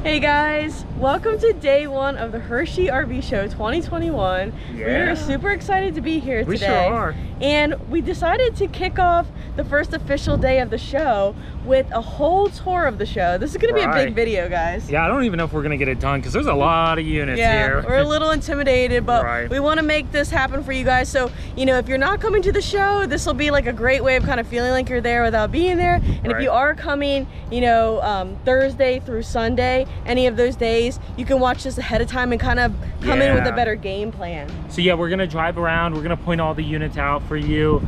Hey guys, welcome to day one of the Hershey RV Show 2021. Yeah. We're super excited to be here today. We sure are. And we decided to kick off the first official day of the show with a whole tour of the show. This is going to be a big video, guys. Yeah, I don't even know if we're going to get it done because there's a lot of units here. We're a little intimidated, but we want to make this happen for you guys. So, you know, if you're not coming to the show, this will be like a great way of kind of feeling like you're there without being there. And if you are coming, you know, Thursday through Sunday, any of those days, you can watch this ahead of time and kind of come in with a better game plan. So yeah, we're gonna drive around, we're gonna point all the units out for you,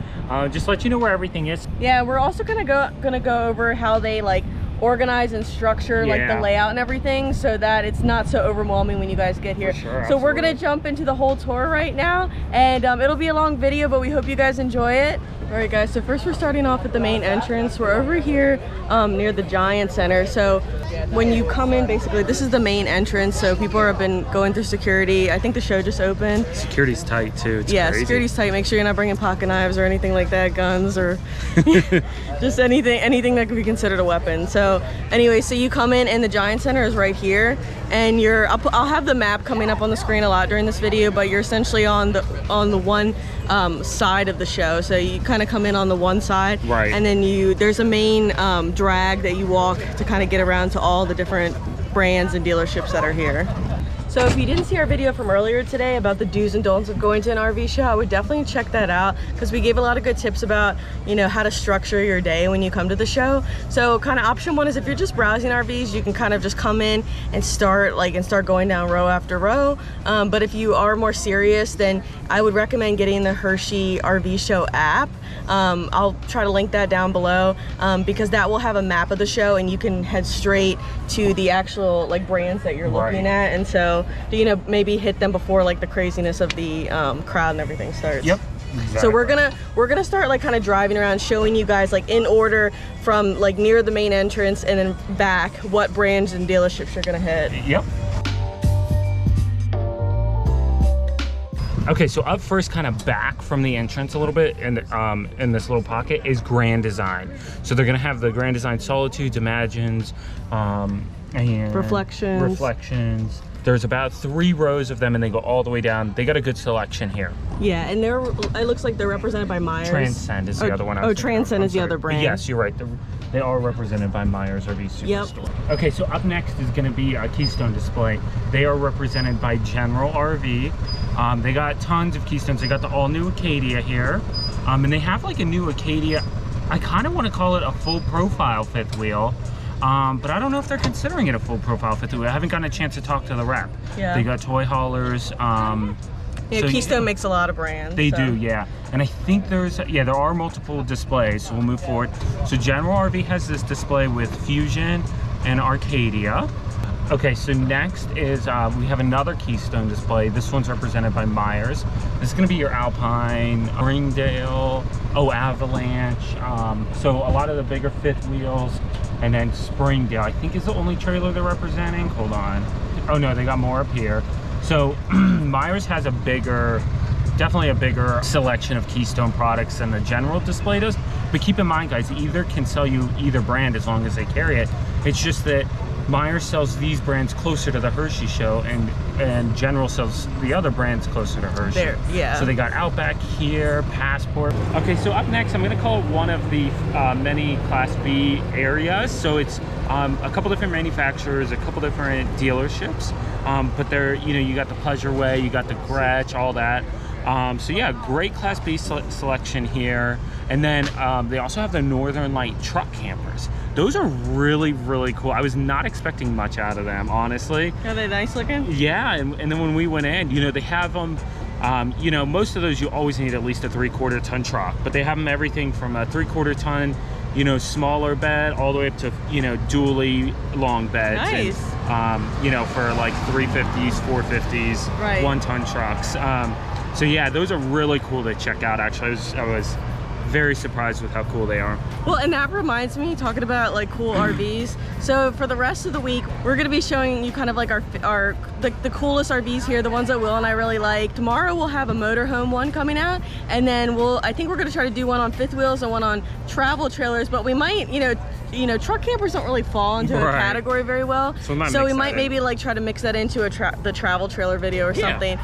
just let you know where everything is. Yeah, we're also gonna go over how they like organize and structure like the layout and everything so that it's not so overwhelming when you guys get here. So we're gonna jump into the whole tour right now, and it'll be a long video, but we hope you guys enjoy it. All right guys, so first we're starting off at the main entrance. We're over here near the Giant Center. So when you come in, basically this is the main entrance, so people have been going through security. I think the show just opened. Security's tight too. It's crazy. Security's tight. Make sure you're not bringing pocket knives or anything like that, guns or just anything that could be considered a weapon. So anyway, so you come in and the Giant Center is right here, and I'll have the map coming up on the screen a lot during this video, but you're essentially on the one side of the show. So you kind of come in on the one side, and then there's a main drag that you walk to kind of get around to all the different brands and dealerships that are here. So if you didn't see our video from earlier today about the do's and don'ts of going to an RV show, I would definitely check that out because we gave a lot of good tips about, you know, how to structure your day when you come to the show. So kind of option one is if you're just browsing RVs, you can kind of just come in and start going down row after row. But if you are more serious, then I would recommend getting the Hershey RV Show app. I'll try to link that down below because that will have a map of the show and you can head straight to the actual like brands that you're looking at, and so you know, maybe hit them before like the craziness of the crowd and everything starts. Yep. Exactly. So we're gonna start like kind of driving around, showing you guys like in order from like near the main entrance and then back what brands and dealerships you're gonna hit. Yep. Okay, so up first, kind of back from the entrance a little bit in this little pocket is Grand Design. So they're gonna have the Grand Design Solitudes, Imagines, and Reflections. There's about 3 rows of them and they go all the way down. They got a good selection here. Yeah, and it looks like they're represented by Myers. Transcend is the other one. Transcend is the other brand. Yes, you're right. They are represented by Myers RV Superstore. Okay, so up next is going to be a Keystone display. They are represented by General RV. They got tons of Keystones. They got the all-new Acadia here. And they have like a new Acadia. I kind of want to call it a full profile fifth wheel. But I don't know if they're considering it a full profile fifth wheel. I haven't gotten a chance to talk to the rep. Yeah. They got toy haulers. Yeah, so Keystone makes a lot of brands. They do, yeah. And I think there are multiple displays, so we'll move forward. So General RV has this display with Fusion and Arcadia. Okay, so next is, we have another Keystone display. This one's represented by Myers. This is gonna be your Alpine, Springdale, Avalanche. So a lot of the bigger fifth wheels. And then Springdale, I think, is the only trailer they're representing. Hold on. Oh no, they got more up here. So Myers has definitely a bigger selection of Keystone products than the general display does. But keep in mind, guys, either can sell you either brand as long as they carry it. It's just that Myers sells these brands closer to the Hershey show, and General sells the other brands closer to Hershey. So they got Outback here, Passport. Okay, so up next, I'm gonna call it one of the many Class B areas. So it's a couple different manufacturers, a couple different dealerships, but they're, you know, you got the Pleasure Way, you got the Gretsch, all that. So yeah, great Class B selection here. And then they also have the Northern Light truck campers. Those are really, really cool. I was not expecting much out of them, honestly. Are they nice looking? Yeah, and then when we went in, you know, they have them, you know, most of those you always need at least a 3/4 ton truck, but they have them everything from a 3/4 ton, you know, smaller bed all the way up to, you know, dually long beds. Nice. And, you know, for like 350s, 450s, 1-ton trucks. So yeah, those are really cool to check out. Actually, I was very surprised with how cool they are. Well, and that reminds me, talking about like cool RVs. So for the rest of the week, we're gonna be showing you kind of like the coolest RVs here, the ones that Will and I really like. Tomorrow we'll have a motorhome one coming out, and then I think we're gonna try to do one on fifth wheels and one on travel trailers, but we might, you know, you know, truck campers don't really fall into a category very well. So we might maybe like try to mix that into the travel trailer video or something,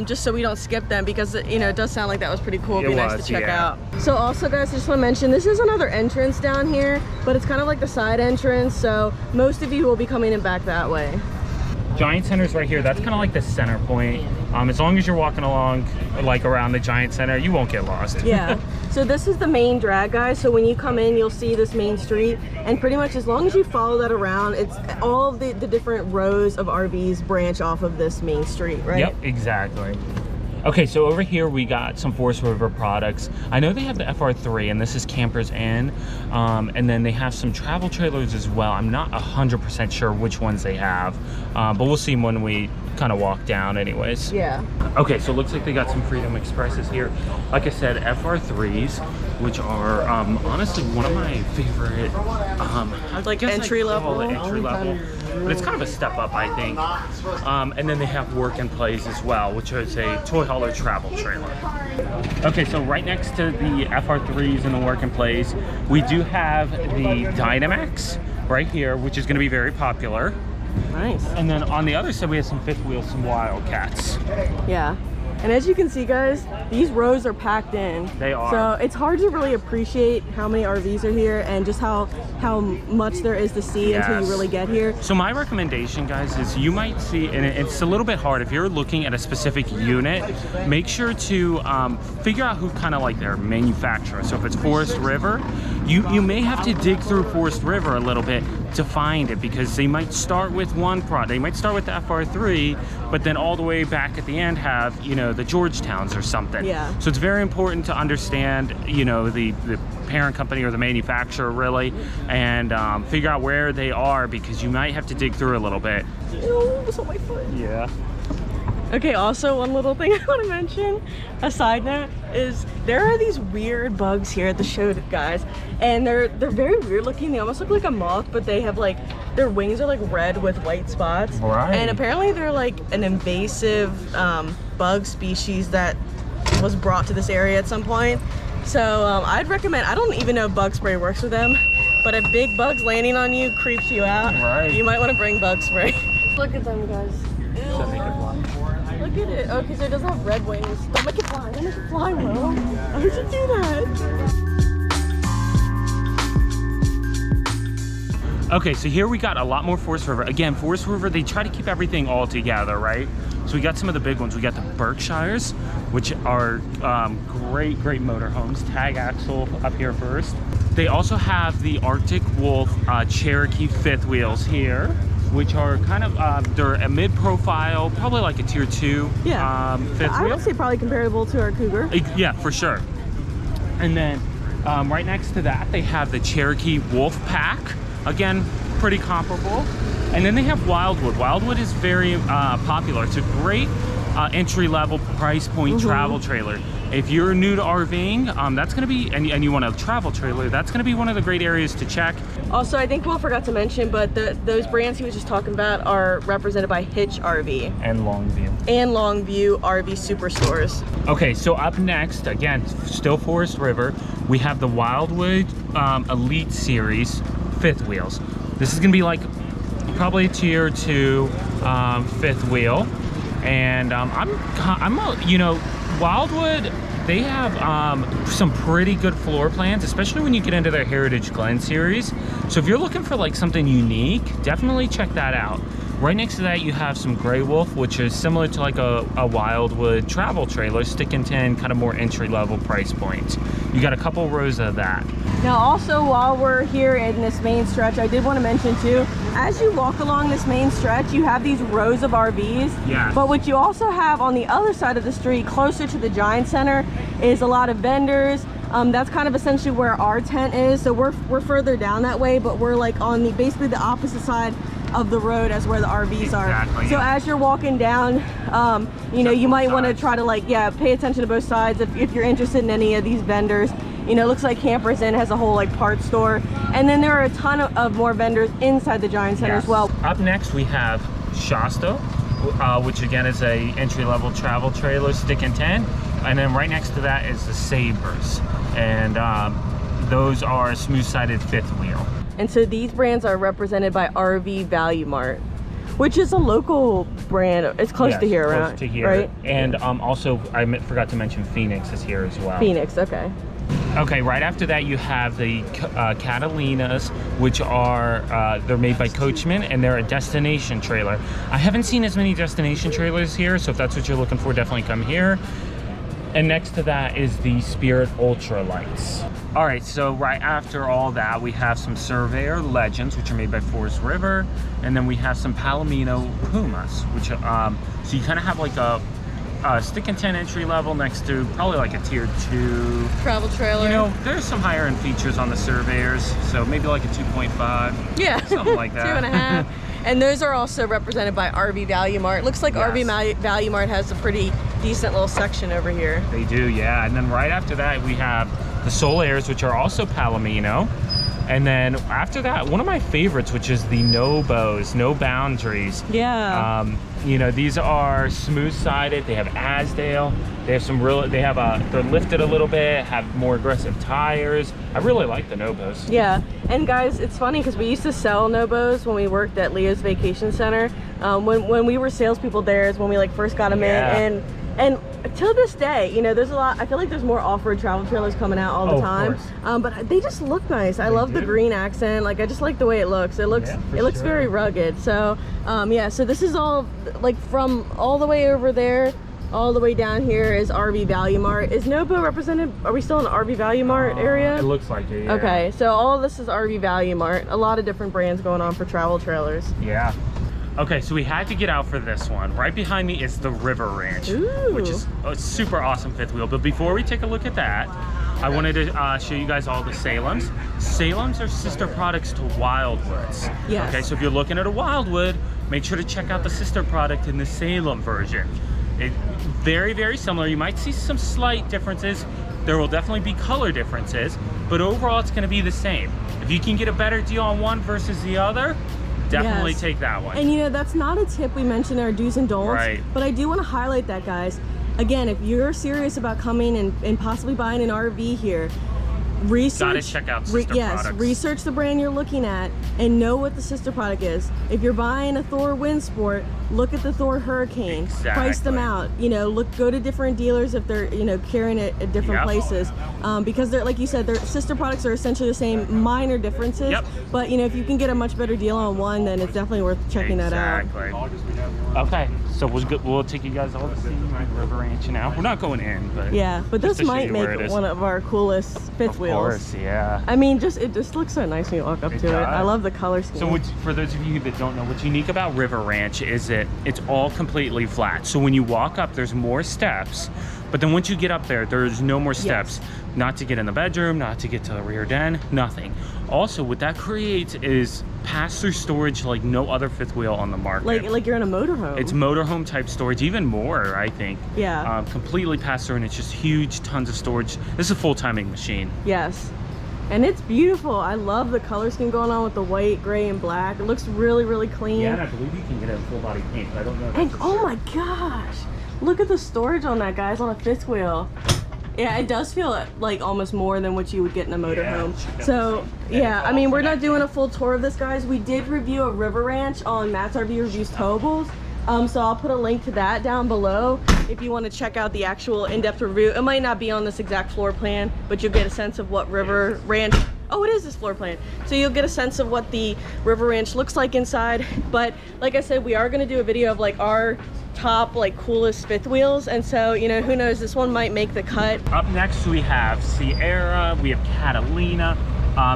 just so we don't skip them, because you know, it does sound like that was pretty cool. It'd be nice to check out. So also, guys, I just want to mention, this is another entrance down here, but it's kind of like the side entrance, so most of you will be coming in back that way. Giant Center's right here. That's kind of like the center point. As long as you're walking along like around the Giant Center, you won't get lost. Yeah. So this is the main drag, guys. So when you come in, you'll see this main street, and pretty much as long as you follow that around, it's all of the different rows of RVs branch off of this main street, right? Yep, exactly. Okay, so over here we got some Forest River products. I know they have the FR3, and this is Campers Inn, and then they have some travel trailers as well. I'm not 100% sure which ones they have, but we'll see when we kind of walk down anyways. Yeah. Okay, so it looks like they got some Freedom Expresses here. Like I said, FR3s, which are honestly one of my favorite, like entry level. But it's kind of a step up, I think. And then they have Work and Plays as well, which is a toy hauler travel trailer. Okay, so right next to the FR3s and the Work and Plays, we do have the Dynamax right here, which is going to be very popular. Nice. And then on the other side, we have some fifth wheels, some Wildcats. Yeah. And as you can see, guys, these rows are packed in. They are. So it's hard to really appreciate how many RVs are here and just how much there is to see until you really get here. So my recommendation, guys, is you might see, and it's a little bit hard, if you're looking at a specific unit, make sure to figure out who kind of like their manufacturer. So if it's Forest River, you may have to dig through Forest River a little bit to find it, because they might start with one product. They might start with the FR3, but then all the way back at the end have, you know, the Georgetowns or something. Yeah. So it's very important to understand, you know, the parent company or the manufacturer really, and figure out where they are, because you might have to dig through a little bit. Oh, it's on my foot. Yeah. Okay, also one little thing I want to mention, a side note, is there are these weird bugs here at the show, guys, and they're very weird looking. They almost look like a moth, but they have like, their wings are like red with white spots. Right. And apparently they're like an invasive bug species that was brought to this area at some point. So I'd recommend, I don't even know if bug spray works with them, but if big bugs landing on you creeps you out, you might want to bring bug spray. Look at them, guys. Look at it. Okay, so it doesn't have red wings. Don't make it fly. Don't make it fly, Will. How would you do that? Okay, so here we got a lot more Forest River. Again, Forest River, they try to keep everything all together, right? So we got some of the big ones. We got the Berkshires, which are great motorhomes. Tag axle up here first. They also have the Arctic Wolf Cherokee fifth wheels here, which are kind of, they're a mid-profile, probably like a tier 2 fifth wheel. I would say probably comparable to our Cougar. Yeah, for sure. And then right next to that, they have the Cherokee Wolf Pack. Again, pretty comparable. And then they have Wildwood. Wildwood is very popular. It's a great entry-level price point travel trailer. If you're new to RVing, that's going to be, and you want a travel trailer, that's going to be one of the great areas to check. Also, I think Will forgot to mention, but those brands he was just talking about are represented by Hitch RV. And Longview. And Longview RV Superstores. Okay, so up next, again, still Forest River, we have the Wildwood Elite Series fifth wheels. This is going to be like probably tier 2 fifth wheel. And you know, Wildwood, they have some pretty good floor plans, especially when you get into their Heritage Glen series. So if you're looking for like something unique, definitely check that out. Right next to that, you have some Grey Wolf, which is similar to like a Wildwood travel trailer, stick and tin, kind of more entry-level price points. You got a couple rows of that. Now also, while we're here in this main stretch, I did want to mention too, as you walk along this main stretch, you have these rows of RVs. Yeah. But what you also have on the other side of the street, closer to the Giant Center, is a lot of vendors. That's kind of essentially where our tent is. So we're further down that way, but we're like on the basically the opposite side of the road as where the RVs are. So as you're walking down, you know, you might want to try to like, pay attention to both sides if you're interested in any of these vendors. You know, it looks like Campers Inn has a whole like parts store, and then there are a ton of more vendors inside the Giant Center as well. Up next we have Shasta, which again is a entry-level travel trailer, stick and tin, and then right next to that is the Sabres, and those are smooth-sided fifth wheel. And so these brands are represented by RV Value Mart, which is a local brand. It's close to here, close to here, right? And also I forgot to mention Phoenix is here as well. Phoenix, okay. Okay, right after that you have the Catalinas, which are they're made by Coachmen, and they're a destination trailer. I haven't seen as many destination trailers here, so if that's what you're looking for, definitely come here. And next to that is the Spirit Ultralights. All right, so right after all that, we have some Surveyor Legends, which are made by Forest River, and then we have some Palomino Pumas, which so you kind of have like a stick and 10 entry level next to probably like a tier 2 travel trailer. You know, there's some higher end features on the Surveyors, so maybe like a 2.5. Yeah, something like that. 2.5. And those are also represented by RV Value Mart. Looks like RV Value Mart has a pretty decent little section over here. They do, yeah. And then right after that, we have the Solairs, which are also Palomino. And then after that, one of my favorites, which is the No Bows, No Boundaries. Yeah. You know, these are smooth-sided. They have Asdale. They have some real. They have they're lifted a little bit. Have more aggressive tires. I really like the No Bows. Yeah, and guys, it's funny because we used to sell No Bows when we worked at Leo's Vacation Center. When we were salespeople there is when we like first got them in, and till this day, you know, there's a lot. I feel like there's more off-road travel trailers coming out all the time. But they just look nice. I love the green accent. Like I just like the way it looks. It looks very rugged. So yeah. So this is all like from all the way over there, all the way down here is RV Value Mart. Is Nobo represented? Are we still in the RV Value Mart area? It looks like it. Yeah. Okay. So all of this is RV Value Mart. A lot of different brands going on for travel trailers. Yeah. Okay, so we had to get out for this one. Right behind me is the River Ranch, which is a super awesome fifth wheel. But before we take a look at that, I wanted to show you guys all the Salems. Salems are sister products to Wildwoods. Yes. Okay, so if you're looking at a Wildwood, make sure to check out the sister product in the Salem version. It very, very similar. You might see some slight differences. There will definitely be color differences, but overall it's going to be the same. If you can get a better deal on one versus the other, definitely take that one. And you know, that's not a tip we mentioned in our do's and don'ts, right, but I do want to highlight that, guys. Again, if you're serious about coming and possibly buying an RV here, gotta check out sister products. Research the brand you're looking at and know what the sister product is. If you're buying a Thor Windsport, look at the Thor Hurricane. Exactly. Price them out. You know, go to different dealers if they're, you know, carrying it at different places. Because they're, like you said, their sister products are essentially the same, minor differences. But you know, if you can get a much better deal on one, then it's definitely worth checking that out. Okay, so we'll take you guys all to see my River Ranch now. We're not going in, but yeah, but this might make one of our coolest fifth wheels. Of course, yeah. I mean, it just looks so nice when you walk up to it. I love the color scheme. So for those of you that don't know, what's unique about River Ranch is that it's all completely flat. So when you walk up, there's more steps, but then once you get up there, there's no more steps. Not to get in the bedroom, not to get to the rear den, nothing. Also, what that creates is pass-through storage like no other fifth wheel on the market. Like you're in a motorhome. It's motorhome type storage, even more, I think. Yeah. Completely pass-through, and it's just huge, tons of storage. This is a full timing machine. Yes. And it's beautiful. I love the color scheme going on with the white, gray, and black. It looks really, really clean. Yeah, and I believe you can get it in full body paint, but I don't know. And oh my gosh, look at the storage on that, guys, on a fifth wheel. Yeah, it does feel like almost more than what you would get in a motorhome. So yeah, I mean, we're not doing a full tour of this, guys. We did review a River Ranch on Matt's RV Reviews Towables. So I'll put a link to that down below if you want to check out the actual in-depth review. It might not be on this exact floor plan, but you'll get a sense of what River Ranch, oh, it is this floor plan. So you'll get a sense of what the River Ranch looks like inside. But like I said, we are going to do a video of like our top like coolest fifth wheels, and so you know, who knows, this one might make the cut. Up next we have Sierra, we have Catalina,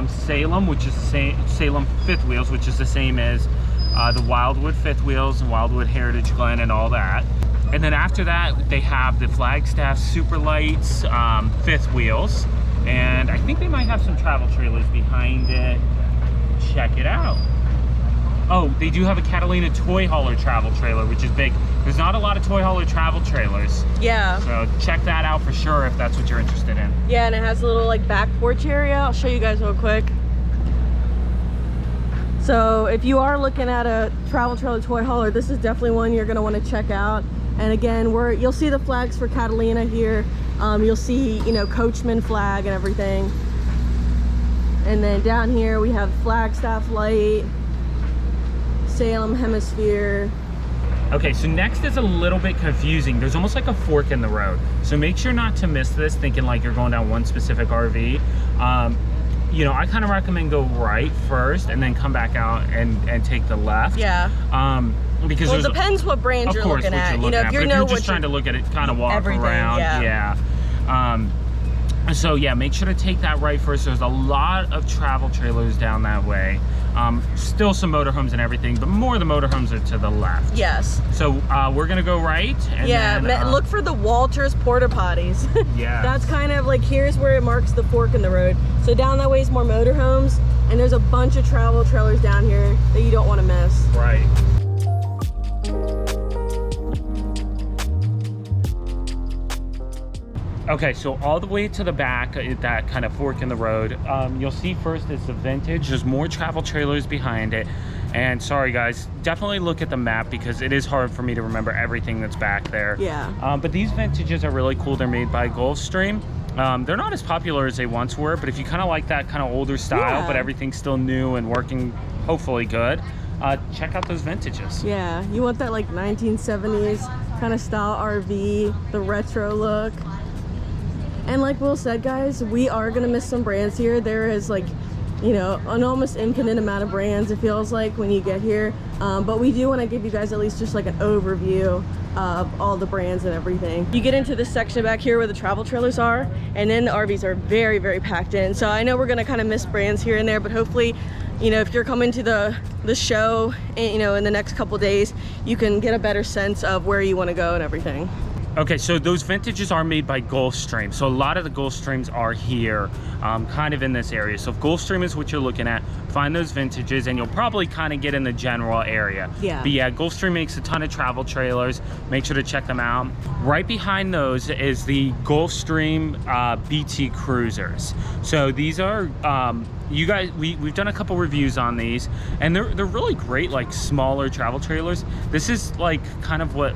Salem, which is the same, Salem fifth wheels, which is the same as the Wildwood fifth wheels and Wildwood Heritage Glen and all that. And then after that they have the Flagstaff Super Lights fifth wheels, and I think they might have some travel trailers behind it. Check it out. Oh, they do have a Catalina toy hauler travel trailer, which is big. There's not a lot of toy hauler travel trailers. Yeah. So check that out for sure if that's what you're interested in. Yeah, and it has a little like back porch area. I'll show you guys real quick. So if you are looking at a travel trailer toy hauler, this is definitely one you're going to want to check out. And again, you'll see the flags for Catalina here. You'll see, you know, Coachman flag and everything. And then down here we have Flagstaff Light, Salem Hemisphere. Okay, so next is a little bit confusing. There's almost like a fork in the road. So make sure not to miss this, thinking like you're going down one specific RV. You know, I kind of recommend go right first and then come back out and take the left. Yeah. Because well, it depends what brand you're looking at. You know, if you're just trying to look at it, kind of walk around. Yeah. So yeah, make sure to take that right first. There's a lot of travel trailers down that way. Still some motorhomes and everything, but more of the motorhomes are to the left. Yes. So we're gonna go right. And then, look for the Walters porta potties. Yeah. That's kind of like, here's where it marks the fork in the road. So down that way is more motorhomes, and there's a bunch of travel trailers down here that you don't want to miss. Right. Okay, so all the way to the back, that kind of fork in the road, you'll see first is the vintage. There's more travel trailers behind it. And sorry guys, definitely look at the map because it is hard for me to remember everything that's back there. Yeah. But these vintages are really cool. They're made by Gulfstream. They're not as popular as they once were, but if you kind of like that kind of older style, but everything's still new and working hopefully good, check out those vintages. Yeah, you want that like 1970s kind of style RV, the retro look. And like Will said, guys, we are gonna miss some brands here. There is like, you know, an almost infinite amount of brands, it feels like, when you get here. But we do want to give you guys at least just like an overview of all the brands and everything. You get into this section back here where the travel trailers are, and then the RVs are very, very packed in. So I know we're gonna kind of miss brands here and there, but hopefully, you know, if you're coming to the show, you know, in the next couple days, you can get a better sense of where you want to go and everything. Okay, so those vintages are made by Gulfstream. So a lot of the Gulfstreams are here, kind of in this area. So if Gulfstream is what you're looking at, find those vintages and you'll probably kind of get in the general area. Yeah. But yeah, Gulfstream makes a ton of travel trailers. Make sure to check them out. Right behind those is the Gulfstream BT Cruisers. So these are, you guys, we've done a couple reviews on these, and they're really great, like smaller travel trailers. This is like kind of what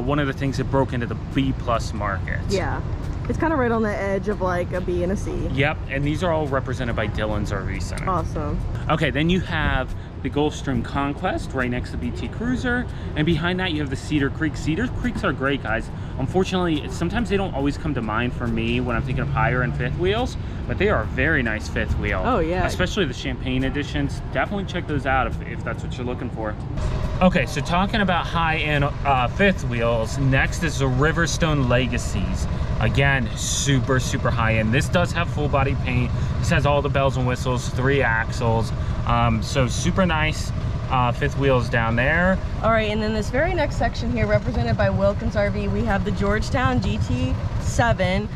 one of the things that broke into the B+ market. Yeah, it's kind of right on the edge of like a B and a C. Yep, and these are all represented by Dylan's RV Center. Awesome. Okay, then you have the Gulfstream Conquest right next to BT Cruiser, and behind that you have the Cedar Creek. Cedar Creeks are great, guys. Unfortunately, sometimes they don't always come to mind for me when I'm thinking of higher and fifth wheels, but they are a very nice fifth wheel. Oh yeah. Especially the Champagne editions. Definitely check those out if that's what you're looking for. Okay, so talking about high-end fifth wheels, next is the Riverstone Legacies. Again, super, super high-end. This does have full body paint. This has all the bells and whistles, 3 axles. So super nice fifth wheels down there. All right, and then this very next section here, represented by Wilkins RV, we have the Georgetown GT7.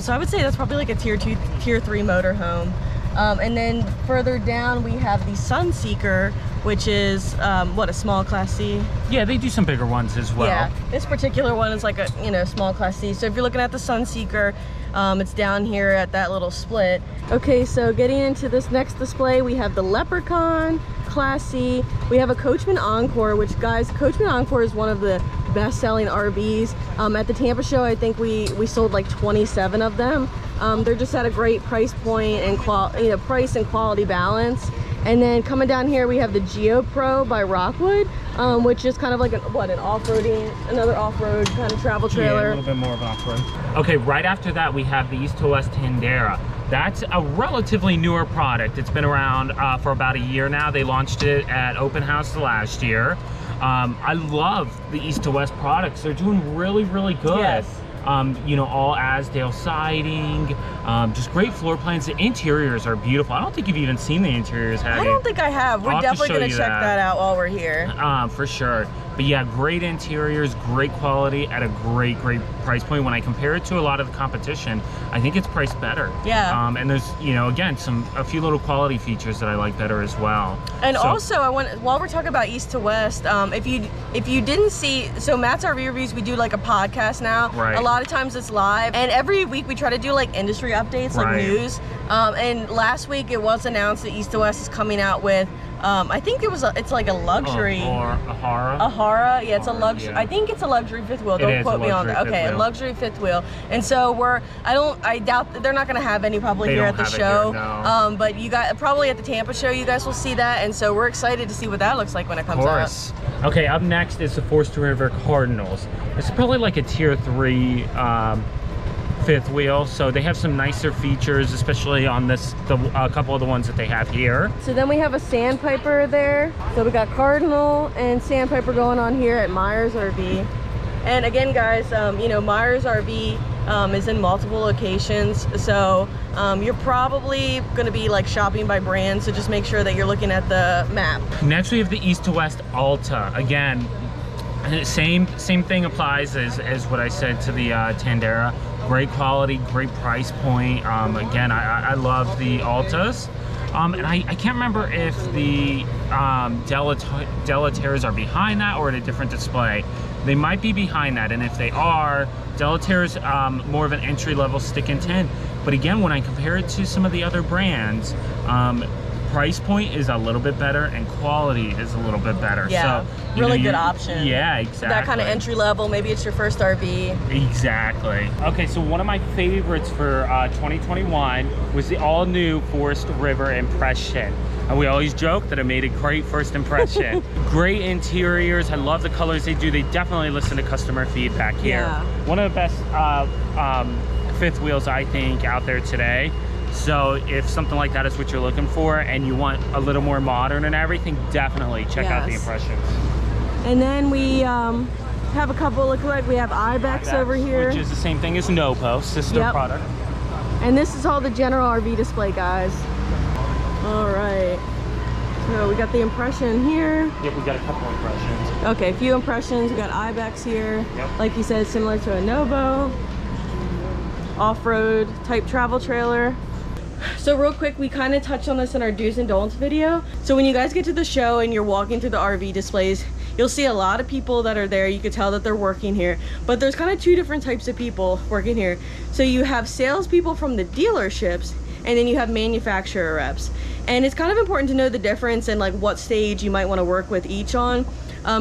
So I would say that's probably like a tier 2, tier 3 motorhome. And then further down we have the Sunseeker, which is what, a small class C? Yeah, they do some bigger ones as well. Yeah, this particular one is like a, you know, small class C. So if you're looking at the Sunseeker, it's down here at that little split. Okay, so getting into this next display, we have the Leprechaun Class C. We have a Coachmen Encore, which, guys, Coachmen Encore is one of the best-selling RVs. At the Tampa show, I think we sold like 27 of them. They're just at a great price point and price and quality balance. And then coming down here, we have the Geo Pro by Rockwood, which is kind of like another off-road kind of travel trailer. Yeah, a little bit more of off-road. Okay, right after that, we have the East to West Tendera. That's a relatively newer product. It's been around for about a year now. They launched it at Open House last year. I love the East to West products. They're doing really, really good. Yes. You know, all Asdale siding, just great floor plans. The interiors are beautiful. I don't think you've even seen the interiors, have you? I don't think I have. We're definitely going to check that out while we're here. For sure. But yeah, great interiors, great quality at a great price point. When I compare it to a lot of the competition, I think it's priced better. Yeah. And there's, you know, again, a few little quality features that I like better as well. And also, while we're talking about East to West, if you didn't see, so Matt's RV Reviews, we do like a podcast now. Right. A lot of times it's live, and every week we try to do like industry updates, like news. And last week it was announced that East to West is coming out with I think it's like a luxury. A Hara. A Hara, yeah, it's a luxury. Yeah. I think it's a luxury fifth wheel. Don't quote me on that. Okay, a luxury fifth wheel. And so I doubt that they're not going to have any probably here at the show. Here, no. But you guys probably at the Tampa show, you guys will see that, and so we're excited to see what that looks like when it comes out. Okay, up next is the Forster River Cardinals. It's probably like a tier 3 fifth wheel, so they have some nicer features, especially on a couple of the ones that they have here. So then we have a Sandpiper there. So we got Cardinal and Sandpiper going on here at Myers RV. And again, guys, you know, Myers RV is in multiple locations, so you're probably going to be like shopping by brand, so just make sure that you're looking at the map. Next we have the East to West Alta. Again, same thing applies as what I said to the Tandera. Great quality, great price point. Again, I love the Altas. And I can't remember if the Delaterras are behind that or at a different display. They might be behind that, and if they are, Delaterra's more of an entry-level stick and tin. But again, when I compare it to some of the other brands, price point is a little bit better and quality is a little bit better. Yeah, so, really good option. Yeah, exactly. That kind of entry level, maybe it's your first RV. Exactly. Okay, so one of my favorites for 2021 was the all-new Forest River Impression. And we always joke that it made a great first impression. Great interiors. I love the colors they do. They definitely listen to customer feedback here. Yeah. One of the best fifth wheels, I think, out there today. So if something like that is what you're looking for and you want a little more modern and everything, definitely check out the Impressions. And then we have a couple, look like we have Ibex over here. Which is the same thing as NoPo, sister product. And this is all the general RV display, guys. All right. So we got the Impression here. Yep, we got a couple Impressions. Okay, a few Impressions. We got Ibex here. Yep. Like you said, similar to a Novo. Off-road type travel trailer. So real quick, we kind of touched on this in our do's and don'ts video. So when you guys get to the show and you're walking through the RV displays, you'll see a lot of people that are there. You can tell that they're working here, but there's kind of two different types of people working here. So you have salespeople from the dealerships, and then you have manufacturer reps. And it's kind of important to know the difference and like what stage you might want to work with each on.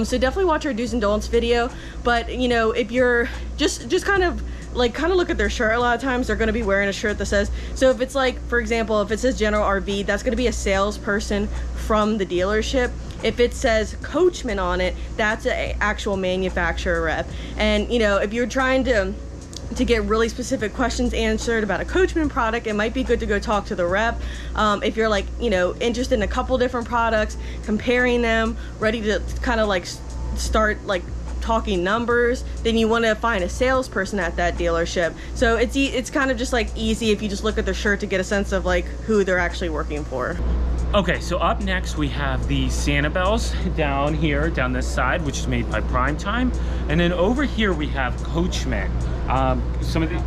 So definitely watch our do's and don'ts video. But you know, if you're just kind of look at their shirt. A lot of times they're going to be wearing a shirt that says, so if it's like, for example, if it says general RV, that's going to be a salesperson from the dealership. If it says Coachmen on it, that's an actual manufacturer rep. And you know, if you're trying to get really specific questions answered about a Coachmen product, it might be good to go talk to the rep. If you're like, you know, interested in a couple different products, comparing them, ready to kind of like start like talking numbers, then you want to find a salesperson at that dealership. So it's kind of just like easy if you just look at their shirt to get a sense of like who they're actually working for. Okay, so up next we have the Sanibels down here, down this side, which is made by Primetime. And then over here we have Coachmen. Some of the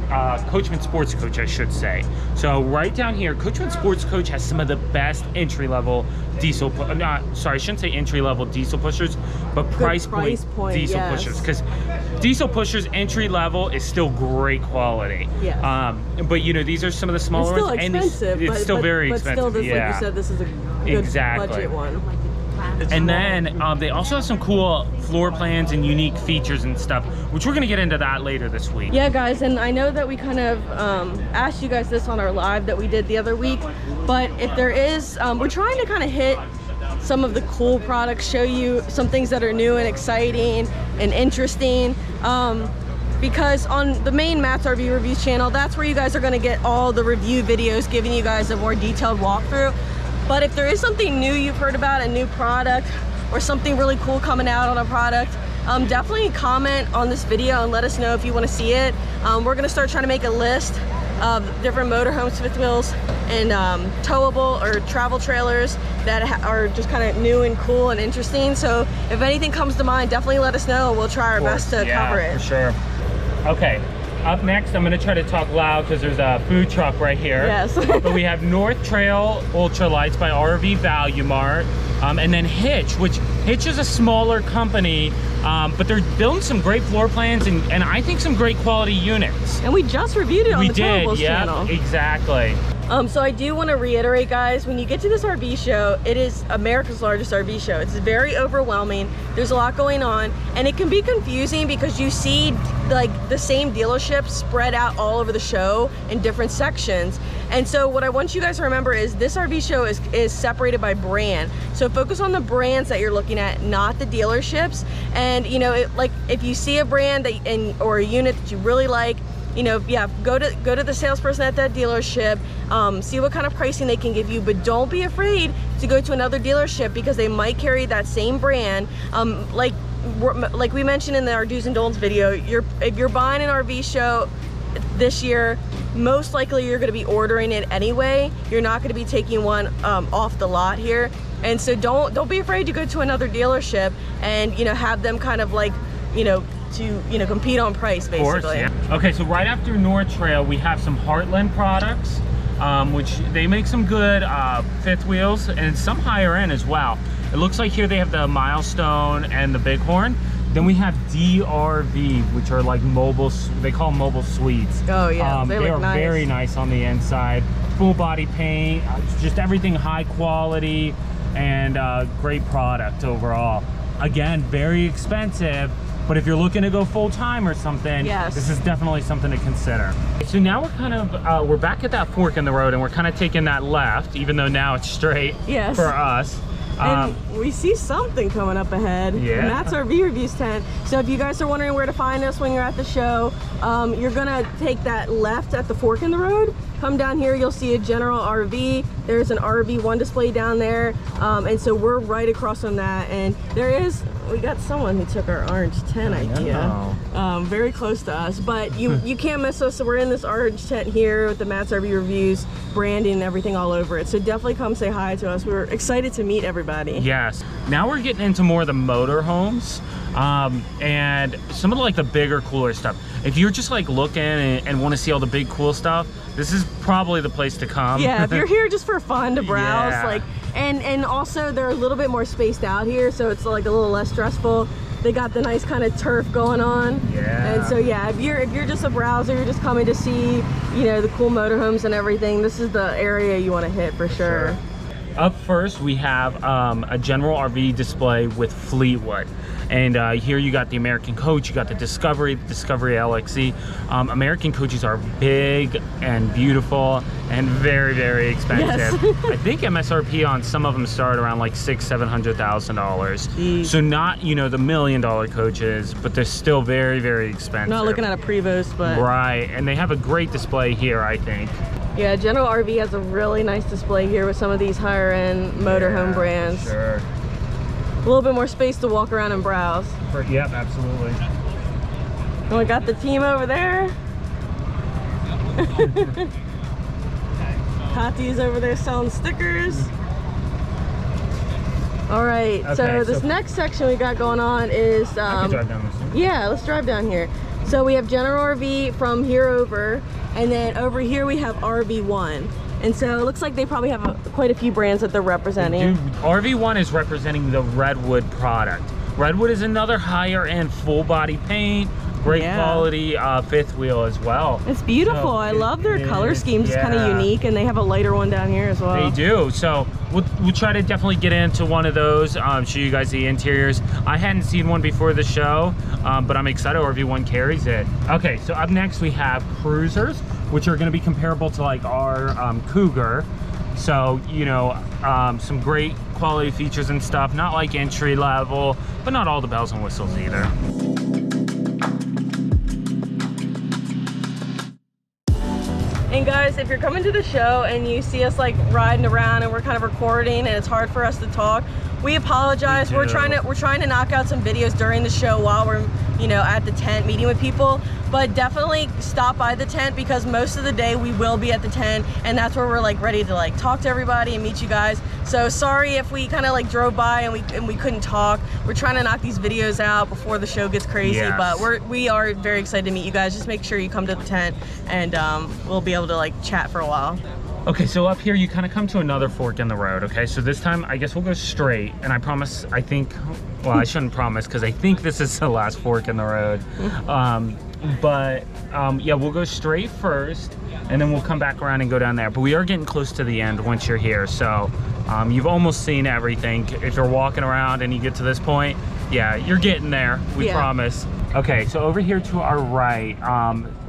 Coachmen Sports Coach, I should say. So right down here, Coachmen Sports Coach has some of the best entry-level diesel, sorry, I shouldn't say entry-level diesel pushers, but price point diesel pushers. Because diesel pushers entry-level is still great quality. Yeah. But you know, these are some of the smaller ones. It's still expensive. It's still very expensive. But still, like you said, this is a good budget one. And then they also have some cool floor plans and unique features and stuff, which we're going to get into that later this week. Yeah, guys, and I know that we kind of asked you guys this on our live that we did the other week, but if there is, we're trying to kind of hit some of the cool products, show you some things that are new and exciting and interesting. Because on the main Matt's RV Reviews channel, that's where you guys are going to get all the review videos, giving you guys a more detailed walkthrough. But if there is something new you've heard about, a new product or something really cool coming out on a product, definitely comment on this video and let us know if you want to see it. We're going to start trying to make a list of different motorhomes, fifth wheels, and towable or travel trailers that are just kind of new and cool and interesting. So if anything comes to mind, definitely let us know and we'll try our best to cover it. For sure. Okay. Up next, I'm going to try to talk loud because there's a food truck right here. Yes. But we have North Trail Ultralights by RV Value Mart. And then Hitch, which Hitch is a smaller company, but they're building some great floor plans and I think some great quality units. And we just reviewed it on the Towables channel. Exactly. So I do want to reiterate, guys, when you get to this RV show, it is America's largest RV show. It's very overwhelming. There's a lot going on, and it can be confusing because you see like the same dealership spread out all over the show in different sections. And so what I want you guys to remember is this RV show is separated by brand. So focus on the brands that you're looking at, not the dealerships. And you know, like if you see a brand that or a unit that you really like, you know, yeah, go to the salesperson at that dealership, see what kind of pricing they can give you, but don't be afraid to go to another dealership because they might carry that same brand. Like we mentioned in our do's and don'ts video, if you're buying an RV show this year, most likely you're going to be ordering it anyway. You're not going to be taking one off the lot here, and so don't be afraid to go to another dealership and, you know, have them kind of like, you know, to, you know, compete on price, basically. Of course, yeah. Okay, so right after North Trail, we have some Heartland products, which they make some good fifth wheels and some higher end as well. It looks like here they have the Milestone and the Bighorn. Then we have DRV, which are like mobile, they call them mobile suites. Oh yeah, they are nice. Very nice on the inside. Full body paint, just everything high quality and great product overall. Again, very expensive, but if you're looking to go full time or something, yes, this is definitely something to consider. So now we're kind of, we're back at that fork in the road and we're kind of taking that left, even though now it's straight, yes, for us. And we see something coming up ahead. Yeah. And that's our V-Reviews tent. So if you guys are wondering where to find us when you're at the show, you're gonna take that left at the fork in the road. Come down here, you'll see a general RV. There's an RV1 display down there. And so we're right across from that. And we got someone who took our orange tent idea. Very close to us, but you can't miss us. So we're in this orange tent here with the Matt's RV Reviews branding and everything all over it. So definitely come say hi to us. We're excited to meet everybody. Yes. Now we're getting into more of the motorhomes and some of like the bigger, cooler stuff. If you're just like looking and want to see all the big, cool stuff, this is probably the place to come. Yeah, if you're here just for fun to browse, yeah, like, and also they're a little bit more spaced out here, so it's like a little less stressful. They got the nice kind of turf going on. Yeah. And so yeah, if you're just a browser, you're just coming to see, you know, the cool motorhomes and everything, this is the area you want to hit for sure. Up first, we have a general RV display with Fleetwood. And here you got the American Coach, you got the Discovery LXE. American Coaches are big and beautiful and very, very expensive. Yes. I think MSRP on some of them start around like $600,000-$700,000. So not, you know, the $1 million coaches, but they're still very, very expensive. Not looking at a Prevost, but... Right, and they have a great display here, I think. Yeah, General RV has a really nice display here with some of these higher end motorhome brands. Sure. A little bit more space to walk around and browse. Yep, absolutely. And we got the team over there. Tati's over there selling stickers. All right, okay, so this next section we got going on is... I can drive down this one. Yeah, let's drive down here. So we have General RV from here over, and then over here we have RV1. And so it looks like they probably have quite a few brands that they're representing. RV1 is representing the Redwood product. Redwood is another higher end full body paint, great quality fifth wheel as well. It's beautiful. So I love their color schemes. It's kind of unique, and they have a lighter one down here as well. They do. So we'll try to definitely get into one of those, show you guys the interiors. I hadn't seen one before the show, but I'm excited RV1 carries it. Okay, so up next we have Cruisers, which are going to be comparable to like our Cougar. So, you know, some great quality features and stuff, not like entry level, but not all the bells and whistles either. And guys, if you're coming to the show and you see us like riding around and we're kind of recording and it's hard for us to talk, we apologize. We're trying to knock out some videos during the show while we're, you know, at the tent meeting with people. But definitely stop by the tent because most of the day we will be at the tent, and that's where we're like ready to like talk to everybody and meet you guys. So sorry if we kind of like drove by and we couldn't talk. We're trying to knock these videos out before the show gets crazy, but we are very excited to meet you guys. Just make sure you come to the tent and we'll be able to like chat for a while. Okay, so up here you kind of come to another fork in the road, okay? So this time I guess we'll go straight, and I promise, I think, well, I shouldn't promise because I think this is the last fork in the road. Yeah, we'll go straight first, and then we'll come back around and go down there. But we are getting close to the end once you're here, so you've almost seen everything. If you're walking around and you get to this point, yeah, you're getting there, we promise. Okay, so over here to our right,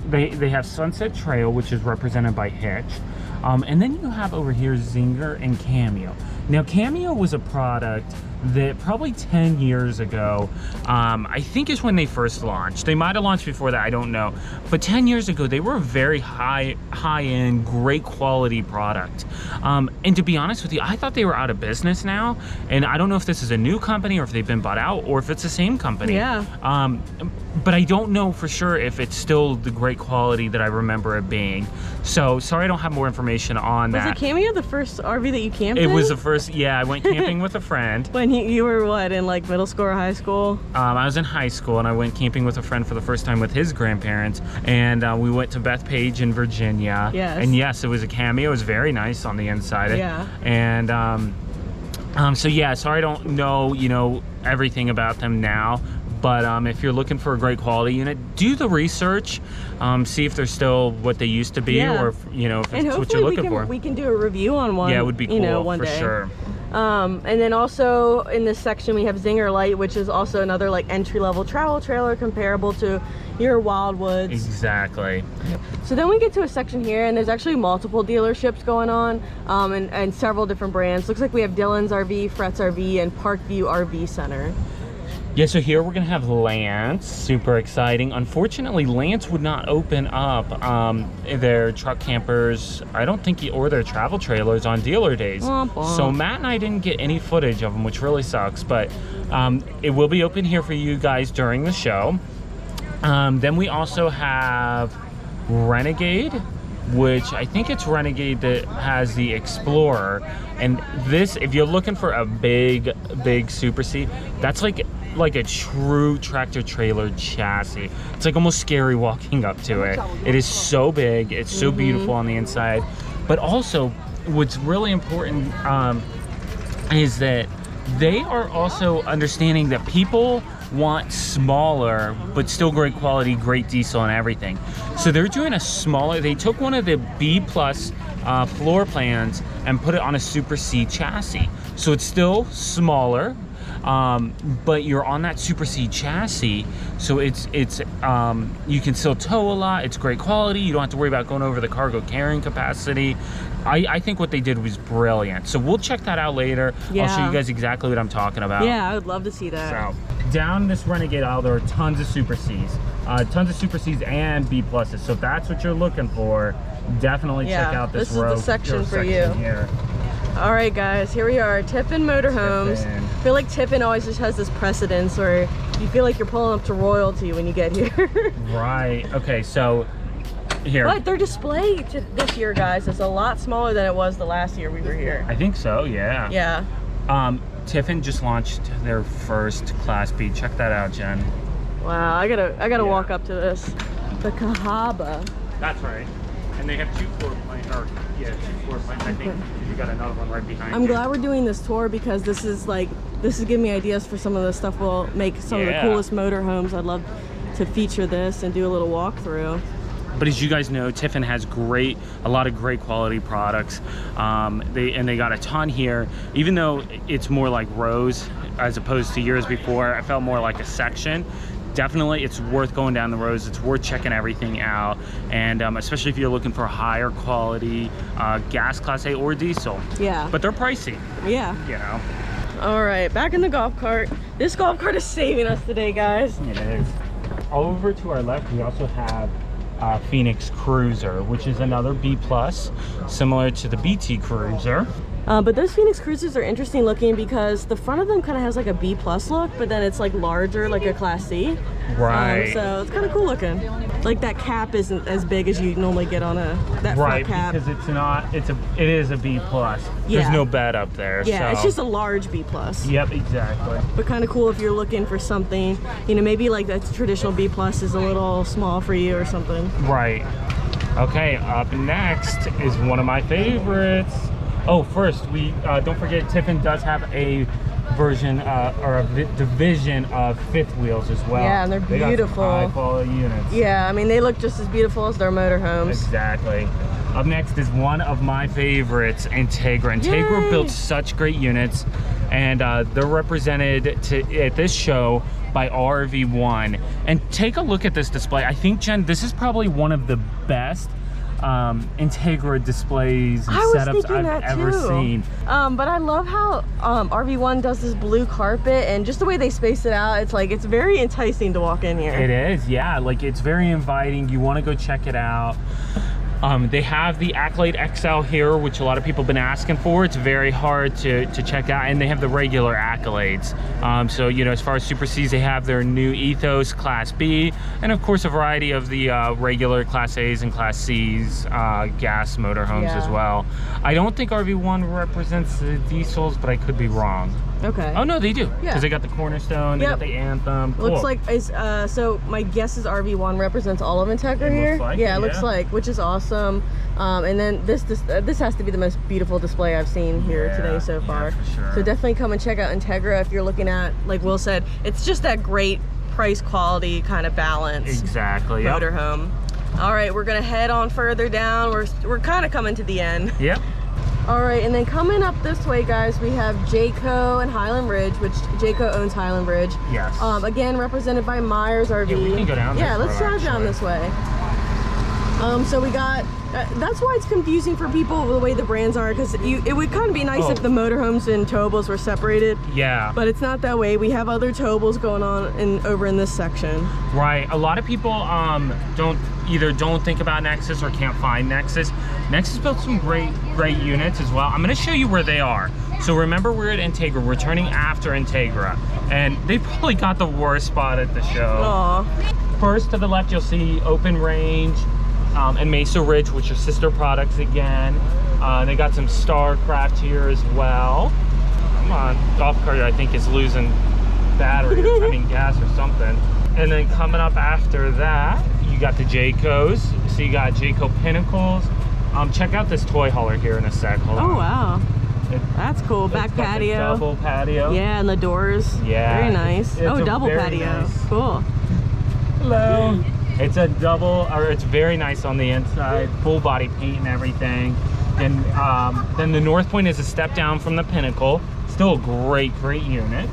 they have Sunset Trail, which is represented by Hitch. And then you have over here Zinger and Cameo. Now Cameo was a product that probably 10 years ago, I think is when they first launched. They might have launched before that, I don't know. But 10 years ago, they were a very high-end, great quality product. And to be honest with you, I thought they were out of business now. And I don't know if this is a new company or if they've been bought out or if it's the same company. Yeah. But I don't know for sure if it's still the great quality that I remember it being. So sorry I don't have more information on that. Was it Cameo the first RV that you camped in? in? It was the first, yeah, I went camping with a friend. When you were what, in like middle school or high school? I was in high school and I went camping with a friend for the first time with his grandparents, and we went to Bethpage in Virginia. Yes. And yes, it was a Cameo. It was very nice on the inside. Yeah. And so yeah, sorry I don't know, you know, everything about them now. But if you're looking for a great quality unit, do the research, see if they're still what they used to be, or if, you know, if it's what you're looking for. We can do a review on one. Yeah, it would be cool, you know, one for day. sure. And then also in this section we have Zinger Light, which is also another like entry-level travel trailer comparable to your Wildwoods. Exactly. So then we get to a section here, and there's actually multiple dealerships going on, and several different brands. Looks like we have Dillon's RV, Fret's RV, and Parkview RV Center. Yeah, so here we're gonna have Lance, super exciting. Unfortunately, Lance would not open up their truck campers, I don't think, or their travel trailers on dealer days. Womp womp. So Matt and I didn't get any footage of them, which really sucks, but it will be open here for you guys during the show. Then we also have Renegade, which I think it's Renegade that has the Explorer. And this, if you're looking for a big Super C, that's like a true tractor trailer chassis. It's like almost scary walking up to it. It is so big, it's so beautiful on the inside. But also, what's really important is that they are also understanding that people want smaller but still great quality, great diesel and everything. So they're doing a smaller, they took one of the B plus floor plans and put it on a Super C chassis. So it's still smaller, but you're on that Super C chassis, so it's you can still tow a lot. It's great quality. You don't have to worry about going over the cargo carrying capacity. I think what they did was brilliant. So we'll check that out later. Yeah. I'll show you guys exactly what I'm talking about. Yeah, I would love to see that. So down this Renegade aisle, there are tons of Super Cs, and B pluses. So if that's what you're looking for, definitely check out this row. This is the section for you. Here. All right, guys, here we are, Tiffin Motorhomes. Tiffin. I feel like Tiffin always just has this precedence where you feel like you're pulling up to royalty when you get here. Right. Okay, so here. But their display this year, guys, is a lot smaller than it was the last year we were here. I think so, yeah. Yeah. Tiffin just launched their first Class B. Check that out, Jen. Wow, I gotta walk up to this. The Cahaba. That's right. And they have two floor planes, I think you got another one right behind I'm you. glad we're doing this tour because this is giving me ideas for some of the stuff we'll make some of the coolest motorhomes. I'd love to feature this and do a little walkthrough. But as you guys know, Tiffin has a lot of great quality products. They got a ton here. Even though it's more like rows as opposed to years before, I felt more like a section. Definitely, it's worth going down the roads. It's worth checking everything out, and especially if you're looking for higher quality gas Class A or diesel. Yeah. But they're pricey. Yeah. You know. All right, back in the golf cart. This golf cart is saving us today, guys. It is. Over to our left, we also have Phoenix Cruiser, which is another B plus, similar to the BT Cruiser. But those Phoenix Cruisers are interesting looking because the front of them kind of has like a B plus look, but then it's like larger, like a Class C. Right. So it's kind of cool looking. Like that cap isn't as big as you normally get on that front cap. Because it's not. It is a B plus. There's no bed up there. Yeah, so. it's just a large B plus. Yep, exactly. But kind of cool if you're looking for something, you know, maybe like that traditional B plus is a little small for you or something. Right. Okay, up next is one of my favorites. Oh, first, we don't forget Tiffin does have a version or a division of fifth wheels as well. Yeah, and they're beautiful. High quality units. Yeah, I mean, they look just as beautiful as their motorhomes. Exactly. Up next is one of my favorites, Integra. Integra built such great units, and they're represented at this show by RV1. And take a look at this display. I think, Jen, this is probably one of the best Integra displays and setups I've ever seen. But I love how RV1 does this blue carpet, and just the way they space it out, it's like, it's very enticing to walk in here. It is, yeah. Like, it's very inviting. You want to go check it out. They have the Accolade XL here, which a lot of people have been asking for. It's very hard to check out, and they have the regular Accolades. So, you know, as far as Super Cs, they have their new Ethos Class B, and of course a variety of the regular Class A's and Class C's gas motorhomes as well. I don't think RV1 represents the diesels, but I could be wrong. Okay. Oh no, they do. Because they got the Cornerstone, they got the Anthem. Cool. Looks like so my guess is RV1 represents all of Integra here. Looks like it looks like, which is awesome. And then this has to be the most beautiful display I've seen here today so far. Yeah, for sure. So definitely come and check out Integra if you're looking at, like Will said, it's just that great price quality kind of balance. Exactly. Motorhome. All right, we're gonna head on further down. We're kind of coming to the end. Yep. All right, and then coming up this way, guys, we have Jayco and Highland Ridge, which Jayco owns Highland Ridge. Yes. Again, represented by Myers RV. Yeah, we can go down. Yeah, let's drive down this way. So we got, that's why it's confusing for people the way the brands are, because it would kind of be nice if the motorhomes and towables were separated. Yeah. But it's not that way. We have other towables going on over in this section. Right. A lot of people don't think about Nexus or can't find Nexus. Nexus built some great units as well. I'm going to show you where they are. So remember, we're at Integra. We're turning after Integra, and they probably got the worst spot at the show. Aww. First to the left, you'll see Open Range and Mesa Ridge, which are sister products again. They got some Starcraft here as well. Come on, golf cart I think is losing battery, I mean gas or something. And then coming up after that, you got the Jaycos. So you got Jayco Pinnacles. Check out this toy hauler here in a sec. Hold on. Wow. That's cool. Back patio. Double patio. Yeah, and the doors. Yeah. Very nice. Oh, double patio. Nice. Cool. Hello. It's a double, or it's very nice on the inside. Full body paint and everything. And then the North Point is a step down from the Pinnacle. Still a great unit.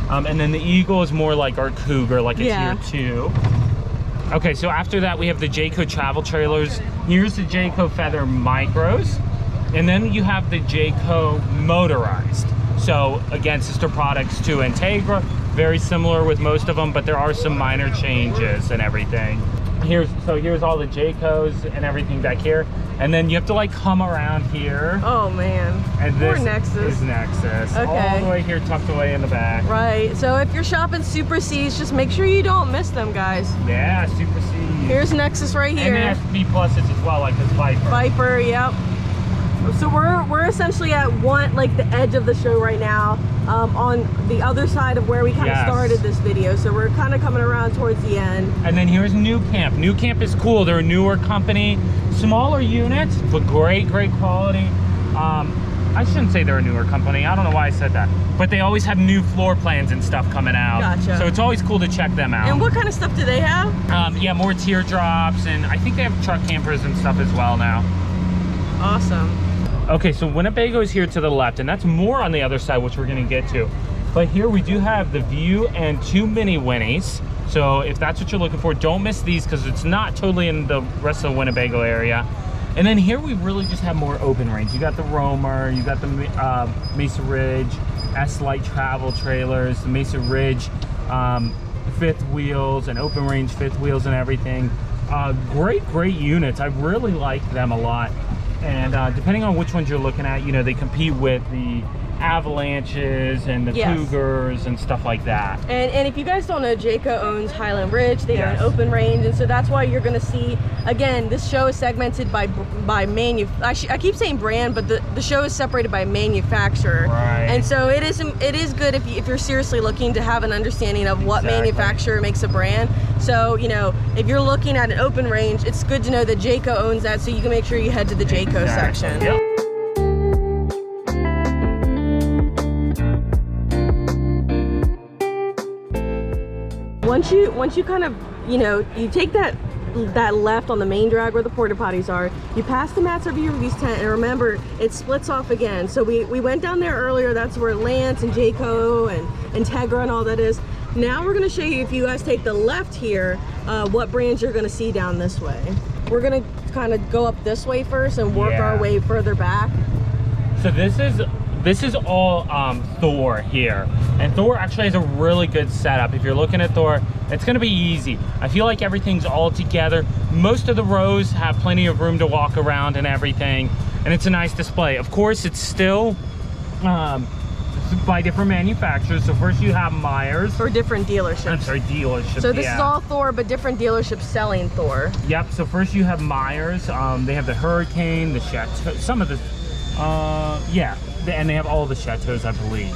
And then the Eagle is more like our Cougar, like a tier 2. Okay, so after that we have the Jayco travel trailers. Here's the Jayco Feather Micros. And then you have the Jayco motorized. So again, sister products to Integra, very similar with most of them, but there are some minor changes and everything. Here's all the Jaycos and everything back here. And then you have to like come around here. Oh man. And this is Nexus. Okay. All the way here tucked away in the back. Right. So if you're shopping Super Cs, just make sure you don't miss them, guys. Yeah, Super Cs. Here's Nexus right here. And they have B pluses as well, like this Viper. Viper, yep. So we're essentially at the edge of the show right now, on the other side of where we kind of started this video. So we're kind of coming around towards the end. And then here's NuCamp. NuCamp is cool. They're a newer company, smaller units, but great quality. I shouldn't say they're a newer company. I don't know why I said that, but they always have new floor plans and stuff coming out. Gotcha. So it's always cool to check them out. And what kind of stuff do they have? Yeah, more teardrops, and I think they have truck campers and stuff as well now. Awesome. Okay, so Winnebago is here to the left, and that's more on the other side, which we're gonna get to. But here we do have the View and 2 mini Winnies. So if that's what you're looking for, don't miss these because it's not totally in the rest of the Winnebago area. And then here we really just have more open range. You got the Roamer, you got the Mesa Ridge, S-Lite travel trailers, the Mesa Ridge fifth wheels and open range fifth wheels and everything. Great units. I really like them a lot. And depending on which ones you're looking at, you know, they compete with the Avalanches and the Cougars and stuff like that. And if you guys don't know, Jayco owns Highland Ridge. They own Yes. Open Range, and so that's why you're going to see, again, this show is segmented by I keep saying brand, but the show is separated by manufacturer. Right. And so it is good if you're seriously looking to have an understanding of what manufacturer makes a brand. So, you know, if you're looking at an Open Range, it's good to know that Jayco owns that, so you can make sure you head to the Jayco section. Yep. Once you kind of, you know, you take that left on the main drag where the porta potties are, you pass the Matt's RV's tent, and remember, it splits off again. So we went down there earlier. That's where Lance and Jayco and Integra and all that is. Now we're going to show you, if you guys take the left here, what brands you're going to see down this way. We're going to kind of go up this way first and work our way further back. So this is all Thor here, and Thor actually has a really good setup. If you're looking at Thor, it's going to be easy. I feel like everything's all together. Most of the rows have plenty of room to walk around and everything, and it's a nice display. Of course, it's still by different manufacturers. So first you have Myers. Or different dealerships. I'm sorry, dealerships. So this is all Thor, but different dealerships selling Thor. Yep. So first you have Myers. They have the Hurricane, the Chateau, some of the, and they have all the Chateaus, I believe.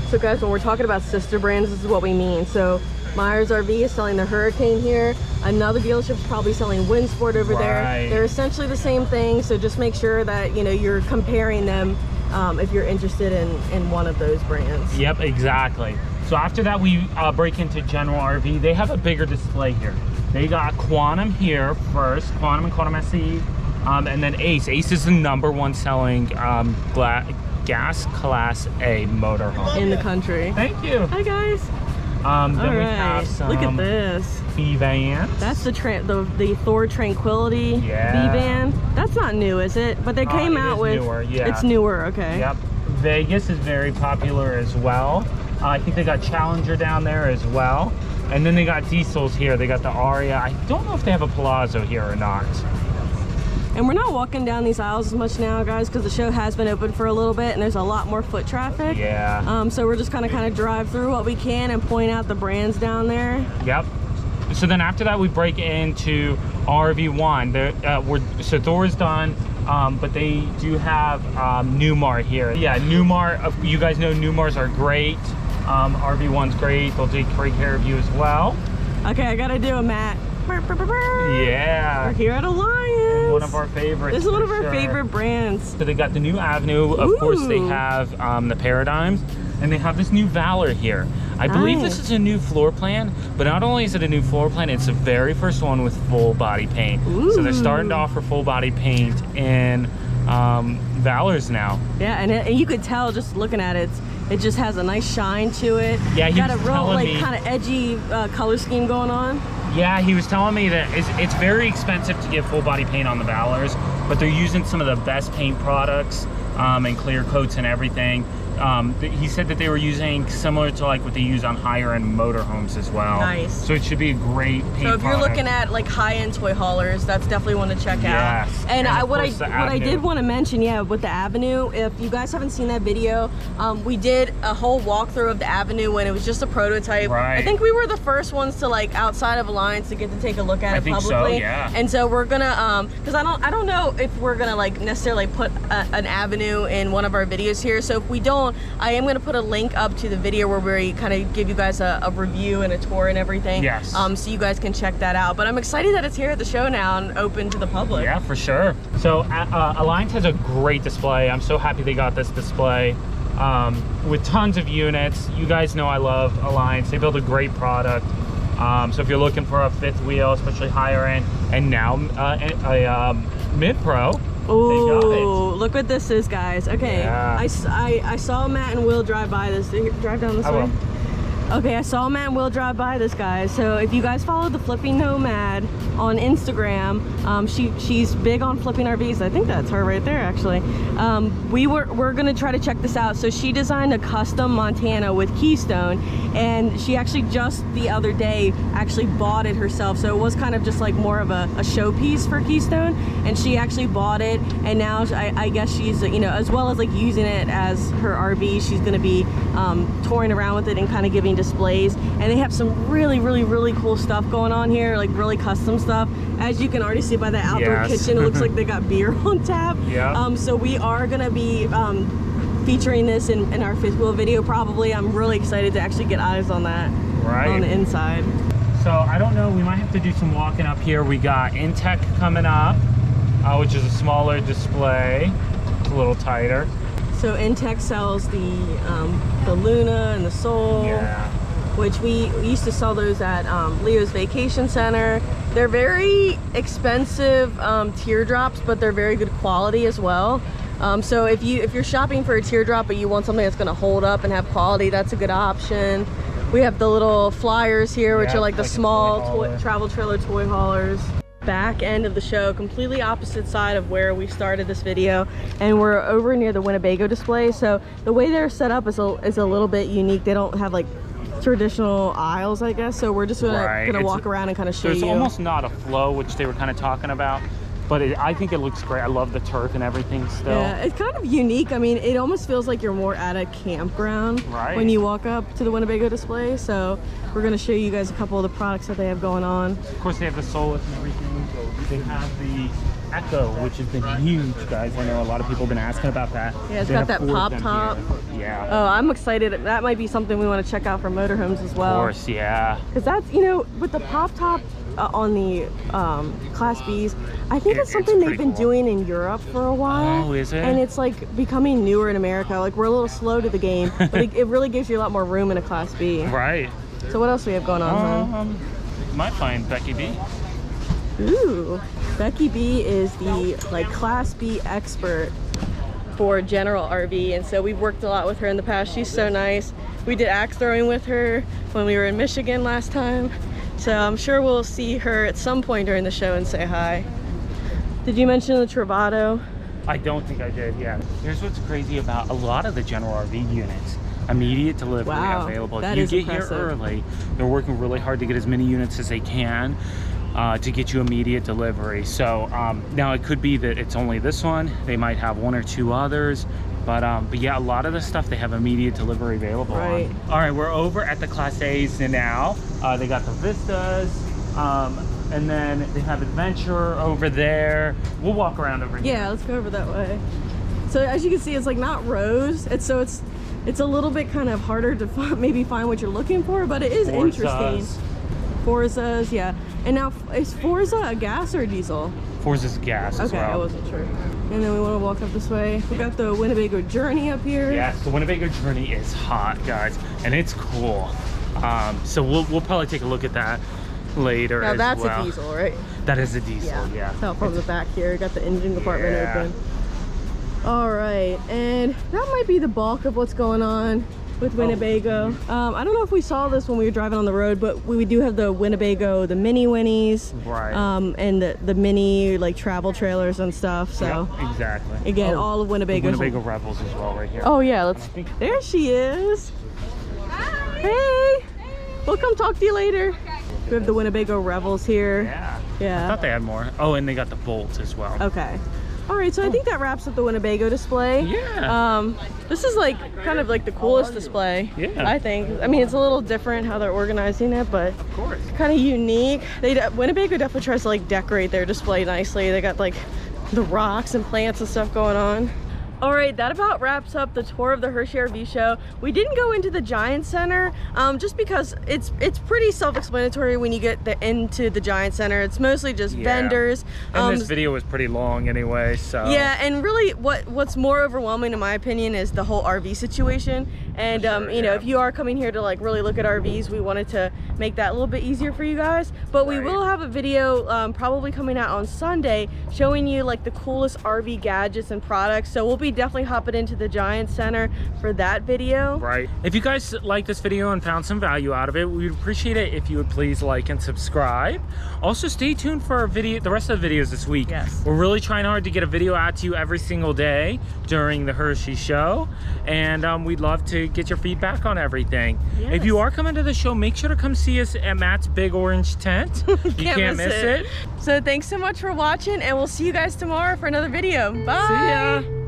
So guys, when we're talking about sister brands, this is what we mean. So Myers RV is selling the Hurricane here. Another dealership's probably selling Windsport over there. They're essentially the same thing. So just make sure that, you know, you're comparing them if you're interested in one of those brands. Yep, exactly. So after that, we break into General RV. They have a bigger display here. They got Quantum here first, Quantum and Quantum SE, and then Ace. Ace is the #1 selling gas Class A motorhome in the country. Thank you. Hi guys. Then we have some look at this. B-Vans. That's the Thor Tranquility B-Van. That's not new, is it? But they came out with newer, it's newer, okay. Yep. Vegas is very popular as well. I think they got Challenger down there as well. And then they got diesels here. They got the Aria. I don't know if they have a Palazzo here or not. And we're not walking down these aisles as much now, guys, because the show has been open for a little bit and there's a lot more foot traffic. Yeah. So we're just kind of drive through what we can and point out the brands down there. Yep. So then after that, we break into RV1. So Thor's done, but they do have Newmar here. Yeah, Newmar, you guys know Newmars are great. RV1's great. They'll take great care of you as well. Okay, I gotta do a Matt. Yeah. We're here at Alliance. One of our favorites. This is one of our favorite brands. So they got the new Avenue. Of course, they have the Paradigms, and they have this new Valor here. I believe this is a new floor plan, but not only is it a new floor plan, it's the very first one with full body paint. Ooh. So they're starting to offer full body paint in Valors now. Yeah, and you could tell just looking at it. It just has a nice shine to it. Yeah, he got a was real telling me, kind of edgy color scheme going on. Yeah, he was telling me that it's very expensive to get full body paint on the Valors, but they're using some of the best paint products and clear coats and everything. He said that they were using similar to like what they use on higher end motorhomes as well. Nice. So it should be a great paint So if you're product. looking at like high end toy haulers, that's definitely one to check out. Yes. And what I Avenue. did want to mention, with the Avenue, if you guys haven't seen that video, we did a whole walkthrough of the Avenue when it was just a prototype. Right. I think we were the first ones to like outside of Alliance to get to take a look at it publicly. I think so, yeah. And so we're gonna because I don't know if we're gonna like necessarily put an Avenue in one of our videos here. So if we don't, I am gonna put a link up to the video where we kind of give you guys a review and a tour and everything. Yes. So you guys can check that out. But I'm excited that it's here at the show now and open to the public. Yeah, for sure. So Alliance has a great display. I'm so happy they got this display with tons of units. You guys know I love Alliance. They build a great product. So if you're looking for a fifth wheel, especially higher end, and now a mid-pro, Ooh, look what this is, guys. Okay, yeah. I saw Matt and Will drive by this. Drive down this way. Okay, I saw Matt and Will drive by this guy. So if you guys follow the Flipping Nomad on Instagram, she's big on flipping RVs. I think that's her right there, actually. We're gonna try to check this out. So she designed a custom Montana with Keystone, and she actually just the other day actually bought it herself. So it was kind of just like more of a showpiece for Keystone, and she actually bought it, and now I guess she's, you know, as well as like using it as her RV, she's gonna be touring around with it and kind of giving displays. And they have some really cool stuff going on here, like really custom stuff. As you can already see by the outdoor kitchen, it looks like they got beer on tap. Yeah. So we are gonna be featuring this in our fifth wheel video probably. I'm really excited to actually get eyes on that on the inside. So I don't know, we might have to do some walking up here. We got Intec coming up, which is a smaller display. It's a little tighter. So Intec sells the Luna and the Soul, which we used to sell those at Leo's Vacation Center. They're very expensive teardrops, but they're very good quality as well. So if you're shopping for a teardrop but you want something that's going to hold up and have quality, that's a good option. We have the little Flyers here, which are like the small travel trailer toy haulers. Back end of the show, completely opposite side of where we started this video, and we're over near the Winnebago display. So the way they're set up is a little bit unique. They don't have like traditional aisles, I guess. So we're just gonna walk around and kind of show you. There's almost not a flow, which they were kind of talking about. But I think it looks great. I love the turf and everything still. Yeah, it's kind of unique. I mean, it almost feels like you're more at a campground when you walk up to the Winnebago display. So we're going to show you guys a couple of the products that they have going on. Of course, they have the Solus and everything. They have the Echo, which has been huge, guys. I know a lot of people have been asking about that. Yeah, it's got that pop top. Yeah. Oh, I'm excited. That might be something we want to check out for Motorhomes as well. Of course, yeah. Because that's, you know, with the pop top on the Class Bs, I think it's something they've been doing in Europe for a while. Oh, is it? And it's like becoming newer in America. Like, we're a little slow to the game, but it really gives you a lot more room in a Class B. Right. So what else do we have going on? Might find Becky B. Ooh, Becky B is the like Class B expert for general RV, and so we've worked a lot with her in the past. She's so nice. We did axe throwing with her when we were in Michigan last time. So I'm sure we'll see her at some point during the show and say hi. Did you mention the Travato? I don't think I did, yeah. Here's what's crazy about a lot of the general RV units. Immediate delivery available. If you get here early, they're working really hard to get as many units as they can to get you immediate delivery. So now it could be that it's only this one. They might have one or two others. But yeah, a lot of the stuff they have immediate delivery available on. All right, we're over at the Class A's now. They got the Vistas, and then they have Adventure over there. We'll walk around over here. Yeah, let's go over that way. So as you can see, it's like not rows. It's a little bit kind of harder to maybe find what you're looking for, but it is interesting. Forzas, yeah. And now, is Forza a gas or a diesel? Forza's gas as well. Okay, I wasn't sure. And then we want to walk up this way. We got the Winnebago Journey up here. Yes, the Winnebago Journey is hot, guys, and it's cool. So we'll probably take a look at that later. Now that's a diesel, right? That is a diesel, yeah. So from the back here, got the engine compartment open. All right, and that might be the bulk of what's going on with Winnebago. I don't know if we saw this when we were driving on the road, but we do have the Winnebago, the mini Winnies, and the mini like travel trailers and stuff. So exactly. Again, all of Winnebago's. Winnebago Rebels as well, right here. Oh yeah, there she is. Hi. Hey. We'll come talk to you later. We have the Winnebago Revels here. Yeah. I thought they had more. Oh, and they got the Bolts as well. Okay. All right, so I think that wraps up the Winnebago display. Yeah. This is like kind of like the coolest display. Yeah. I think. I mean, it's a little different how they're organizing it, but of course, kind of unique. Winnebago definitely tries to like decorate their display nicely. They got like the rocks and plants and stuff going on. All right, that about wraps up the tour of the Hershey RV Show. We didn't go into the Giant Center just because it's pretty self-explanatory when you get into the Giant Center. It's mostly just vendors. And this video was pretty long anyway, so. Yeah, and really what's more overwhelming in my opinion is the whole RV situation. And sure, you know, if you are coming here to like really look at RVs, we wanted to make that a little bit easier for you guys. But we will have a video probably coming out on Sunday showing you like the coolest RV gadgets and products. So we'll be definitely hopping into the Giant Center for that video. Right. If you guys like this video and found some value out of it, we'd appreciate it if you would please like and subscribe. Also, stay tuned for our video, the rest of the videos this week. Yes. We're really trying hard to get a video out to you every single day during the Hershey show, and we'd love to get your feedback on everything. Yes. If you are coming to the show, make sure to come see us at Matt's big orange tent. You can't miss it. So thanks so much for watching, and we'll see you guys tomorrow for another video. Bye. See ya.